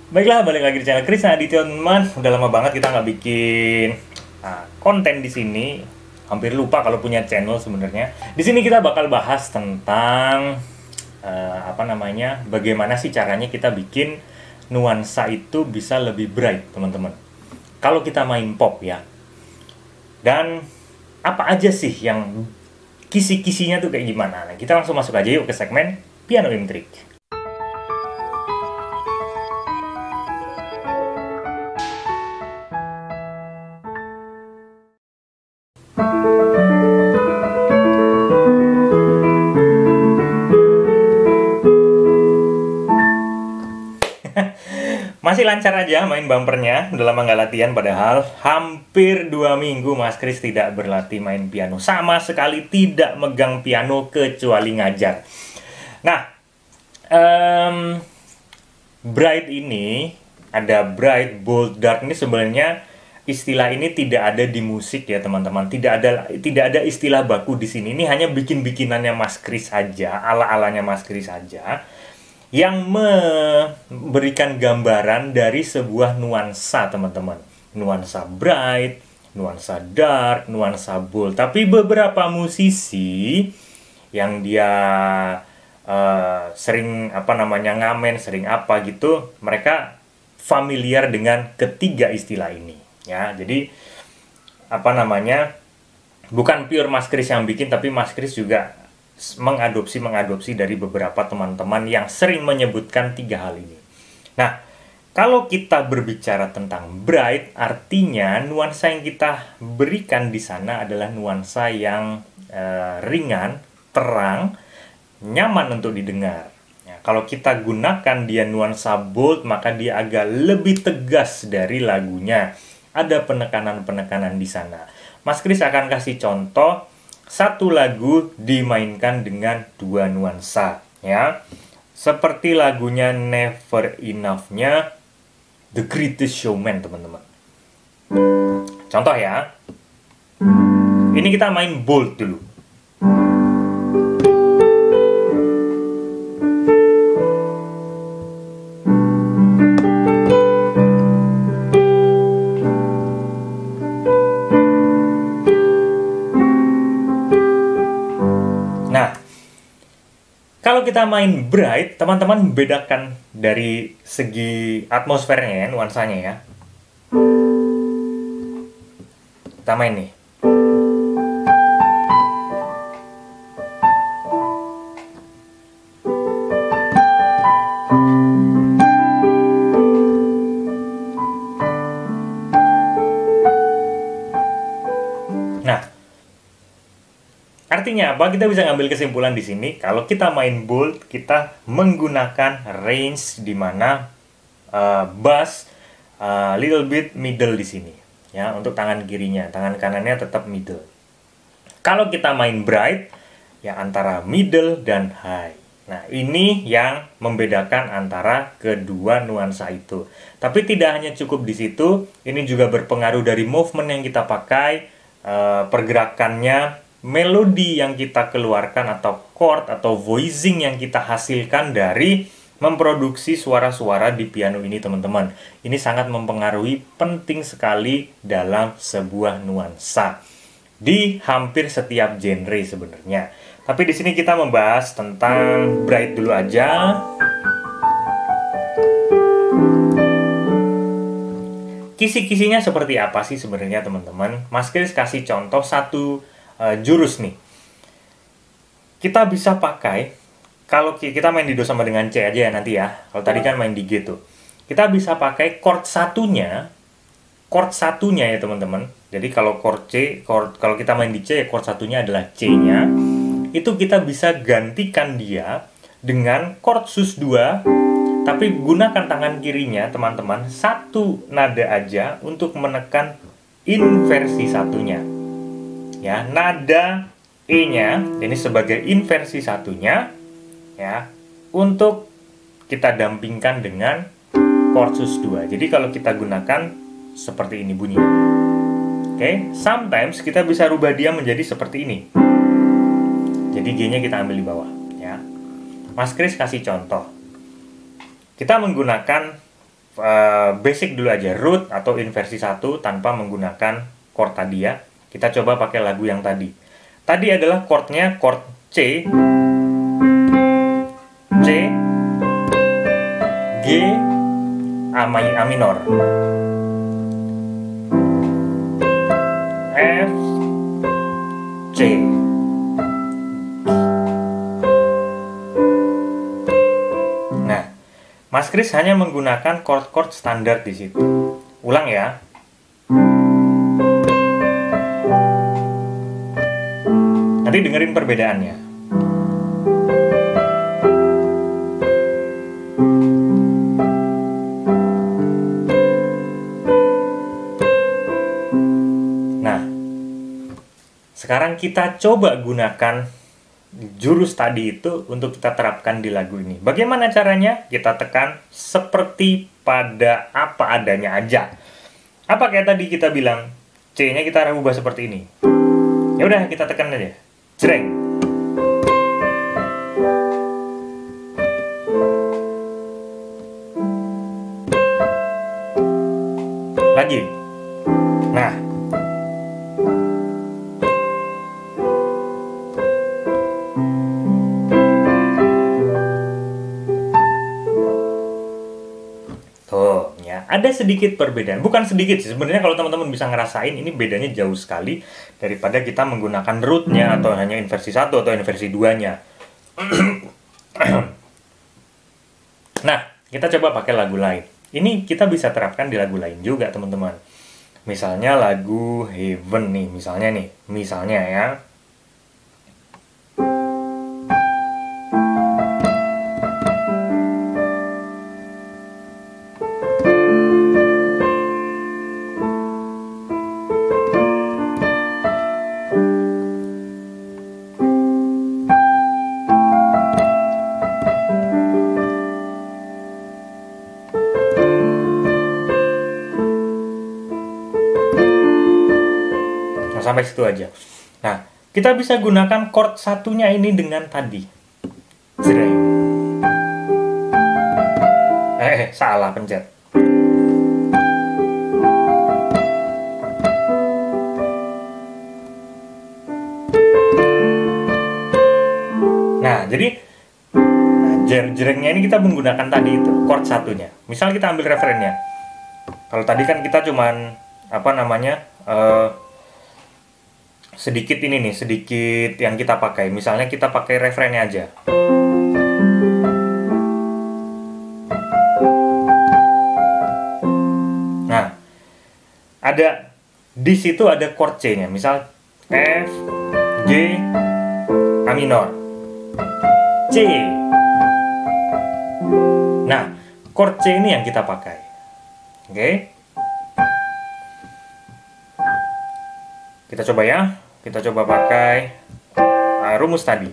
Baiklah, balik lagi di channel Kris Aditya, teman-teman. Udah lama banget kita nggak bikin konten di sini. Hampir lupa kalau punya channel sebenarnya. Di sini kita bakal bahas tentang bagaimana sih caranya kita bikin nuansa itu bisa lebih bright, teman-teman. Kalau kita main pop ya. Dan apa aja sih yang kisi-kisinya tuh kayak gimana? Nah, kita langsung masuk aja yuk ke segmen Piano Intrik. Masih lancar aja main bumpernya, udah lama nggak latihan padahal hampir 2 minggu Mas Kris tidak berlatih main piano. Sama sekali tidak megang piano kecuali ngajar. Nah, bright ini, ada bright, bold, dark ini sebenarnya istilah ini tidak ada di musik ya teman-teman. Tidak ada istilah baku di sini. Ini hanya bikin-bikinannya Mas Kris aja, ala-alanya Mas Kris aja, yang memberikan gambaran dari sebuah nuansa, teman-teman. Nuansa bright, nuansa dark, nuansa bold. Tapi beberapa musisi yang dia sering ngamen, sering apa gitu, mereka familiar dengan ketiga istilah ini ya. Jadi bukan pure Mas Kris yang bikin, tapi Mas Kris juga mengadopsi dari beberapa teman-teman yang sering menyebutkan tiga hal ini. Nah, kalau kita berbicara tentang bright, artinya nuansa yang kita berikan di sana adalah nuansa yang ringan, terang, nyaman untuk didengar. Ya, kalau kita gunakan dia nuansa bold, maka dia agak lebih tegas dari lagunya. Ada penekanan-penekanan di sana. Mas Kris akan kasih contoh. Satu lagu dimainkan dengan dua nuansa ya. Seperti lagunya Never Enough-nya The Greatest Showman, teman-teman. Contoh ya. Ini kita main bold dulu. Kalau kita main bright, teman-teman bedakan dari segi atmosfernya ya, nuansanya ya. Kita main nih. Artinya apa? Kita bisa ngambil kesimpulan di sini. Kalau kita main bold, kita menggunakan range di mana bass little bit middle di sini. Ya, untuk tangan kirinya, tangan kanannya tetap middle. Kalau kita main bright, ya antara middle dan high. Nah, ini yang membedakan antara kedua nuansa itu. Tapi tidak hanya cukup di situ, ini juga berpengaruh dari movement yang kita pakai, pergerakannya, melodi yang kita keluarkan, atau chord atau voicing yang kita hasilkan dari memproduksi suara-suara di piano ini, teman-teman. Ini sangat mempengaruhi, penting sekali dalam sebuah nuansa di hampir setiap genre sebenarnya. Tapi di sini kita membahas tentang bright dulu aja. Kisi-kisinya seperti apa sih sebenarnya, teman-teman? Mas Kris kasih contoh satu jurus nih. Kita bisa pakai, kalau kita main di do sama dengan C aja ya nanti ya. Kalau tadi kan main di G tuh. Kita bisa pakai chord satunya ya teman-teman. Jadi kalau chord C, kalau kita main di C, chord satunya adalah C-nya. Itu kita bisa gantikan dia dengan chord sus 2, tapi gunakan tangan kirinya, teman-teman, satu nada aja untuk menekan inversi satunya. Ya, nada E-nya ini sebagai inversi satunya ya, untuk kita dampingkan dengan chord sus 2. Jadi kalau kita gunakan seperti ini bunyinya. Oke, sometimes kita bisa rubah dia menjadi seperti ini. Jadi G-nya kita ambil di bawah ya. Mas Kris kasih contoh. Kita menggunakan basic dulu aja, root atau inversi 1 tanpa menggunakan chord tadi ya. Kita coba pakai lagu yang tadi. Tadi adalah chordnya chord C, G, A minor, F, C. Nah, Mas Kris hanya menggunakan chord-chord standar di situ. Ulang ya. Nanti dengerin perbedaannya. Nah, sekarang kita coba gunakan jurus tadi itu untuk kita terapkan di lagu ini. Bagaimana caranya? Kita tekan seperti pada apa adanya aja. Apa kayak tadi kita bilang, C-nya kita rubah seperti ini. Ya udah, kita tekan aja. Jreng. Lagi. Nah. Tuh, ya. Ada sedikit perbedaan. Bukan sedikit sih. Sebenarnya kalau teman-teman bisa ngerasain, ini bedanya jauh sekali daripada kita menggunakan root-nya atau hanya inversi 1 atau inversi 2-nya. Nah, kita coba pakai lagu lain. Ini kita bisa terapkan di lagu lain juga, teman-teman. Misalnya lagu Heaven nih, misalnya ya. Sampai situ aja. Nah, kita bisa gunakan chord satunya ini dengan tadi. Jreng. Salah pencet. Nah, jadi jrengnya ini kita menggunakan tadi itu, chord satunya. Misal kita ambil referennya. Kalau tadi kan kita cuman sedikit ini nih, sedikit yang kita pakai. Misalnya kita pakai refrennya aja. Nah, di situ ada chord C-nya. Misal F, G, A minor, C. Nah, chord C ini yang kita pakai. Oke? Kita coba ya. Kita coba pakai rumus tadi.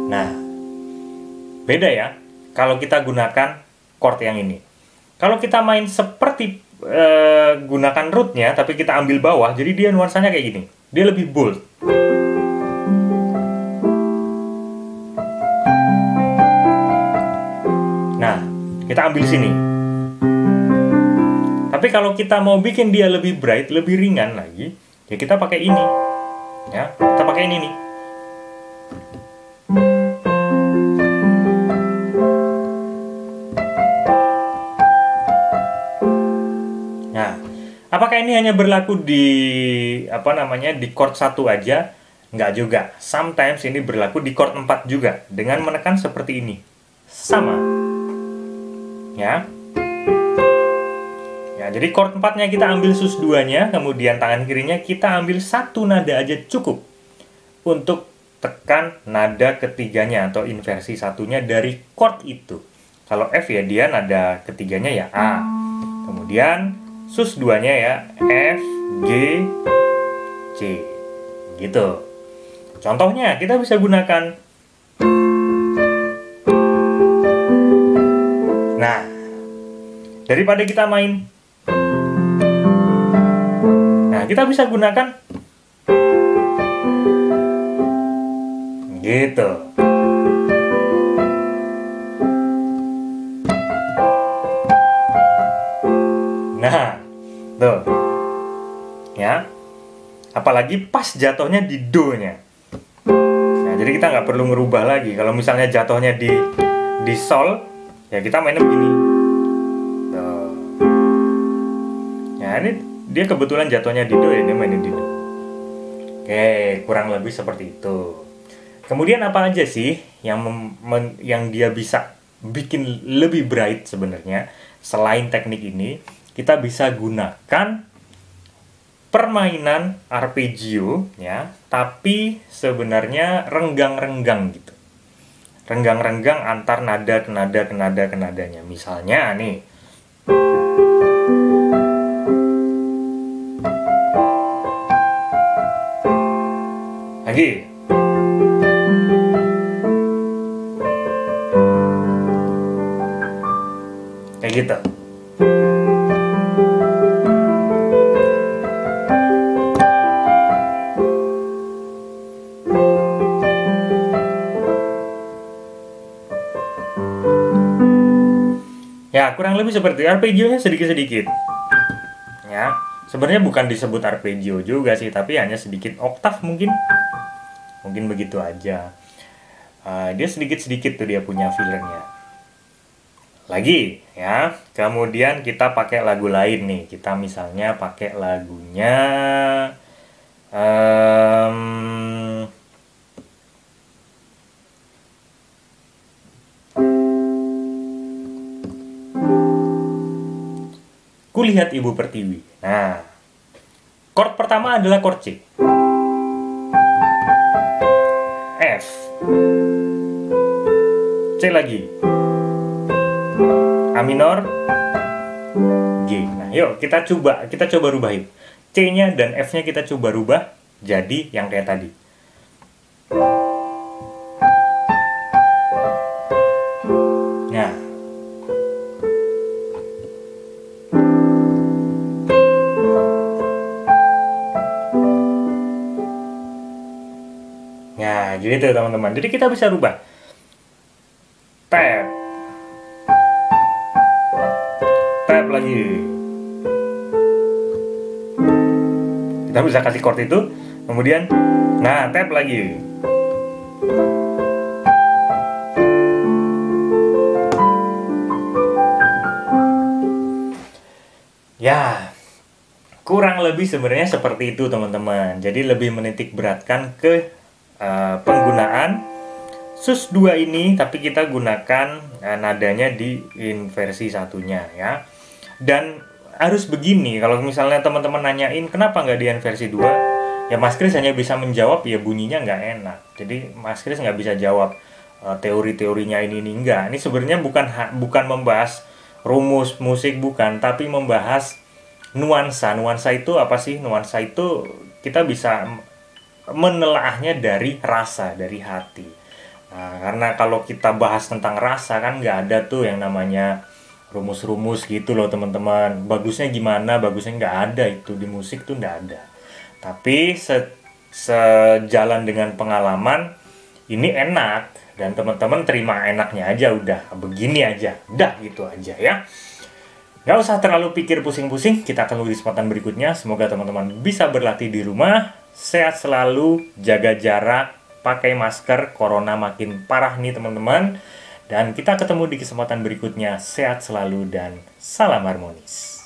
Nah, beda ya kalau kita gunakan chord yang ini. Kalau kita main seperti gunakan rootnya, tapi kita ambil bawah, jadi dia nuansanya kayak gini. Dia lebih bold. Nah, kita ambil sini. Tapi kalau kita mau bikin dia lebih bright, lebih ringan lagi, ya kita pakai ini. Ya, kita pakai ini nih. Nah, apakah ini hanya berlaku di di chord 1 aja? Enggak juga. Sometimes ini berlaku di chord 4 juga dengan menekan seperti ini. Sama. Ya. Ya, jadi chord 4-nya kita ambil sus 2-nya, kemudian tangan kirinya kita ambil satu nada aja cukup untuk tekan nada ketiganya atau inversi satunya dari chord itu. Kalau F ya dia nada ketiganya ya A. Kemudian sus 2-nya ya F, G, C. Gitu. Contohnya kita bisa gunakan. Nah, daripada kita main, nah kita bisa gunakan Gitu. Nah, tuh. Ya. Apalagi pas jatuhnya di do-nya. Nah, jadi kita nggak perlu ngerubah lagi. Kalau misalnya jatuhnya di sol, ya kita mainnya begini. Tuh. Ya, ini dia kebetulan jatuhnya di do, ya dia mainin di do. Oke, kurang lebih seperti itu. Kemudian apa aja sih yang dia bisa bikin lebih bright sebenarnya? Selain teknik ini, kita bisa gunakan permainan arpeggio ya, tapi sebenarnya renggang-renggang gitu. Renggang-renggang antar nada ke nada ke nada ke nadanya. Misalnya nih. Lagi. Kayak gitu. Ya, kurang lebih seperti arpeggionya sedikit-sedikit. Ya, sebenarnya bukan disebut arpeggio juga sih, tapi hanya sedikit oktav mungkin. Mungkin begitu aja. Dia sedikit-sedikit tuh dia punya fillernya. Lagi ya, kemudian kita pakai lagu lain nih. Kita misalnya pakai lagunya Kulihat Ibu Pertiwi. Nah, chord pertama adalah chord C. F. C lagi. A minor. G. Nah, yuk kita coba rubahin. C-nya dan F-nya kita coba rubah jadi yang kayak tadi. Nah. Nah, gitu teman-teman. Jadi kita bisa rubah. Tap. Tap lagi. Kita bisa kasih chord itu, kemudian nah, tap lagi. Ya, kurang lebih sebenarnya seperti itu teman-teman. Jadi lebih menitik beratkan ke penggunaan sus 2 ini, tapi kita gunakan nadanya di inversi satunya ya. Dan harus begini, kalau misalnya teman-teman nanyain kenapa nggak di inversi 2, ya Mas Kris hanya bisa menjawab ya bunyinya nggak enak. Jadi Mas Kris nggak bisa jawab teori-teorinya ini enggak. Ini sebenarnya bukan membahas rumus musik, bukan, tapi membahas nuansa. Nuansa itu apa sih? Nuansa itu kita bisa menelaahnya dari rasa, dari hati. Nah, karena kalau kita bahas tentang rasa kan nggak ada tuh yang namanya rumus-rumus gitu loh teman-teman. Bagusnya gimana, bagusnya nggak ada, itu di musik tuh nggak ada. Tapi sejalan dengan pengalaman ini enak, dan teman-teman terima enaknya aja, udah begini aja, udah gitu aja ya. Nggak usah terlalu pikir pusing-pusing, kita tunggu di kesempatan berikutnya. Semoga teman-teman bisa berlatih di rumah, sehat selalu, jaga jarak, pakai masker, corona makin parah nih teman-teman. Dan kita ketemu di kesempatan berikutnya. Sehat selalu dan salam harmonis.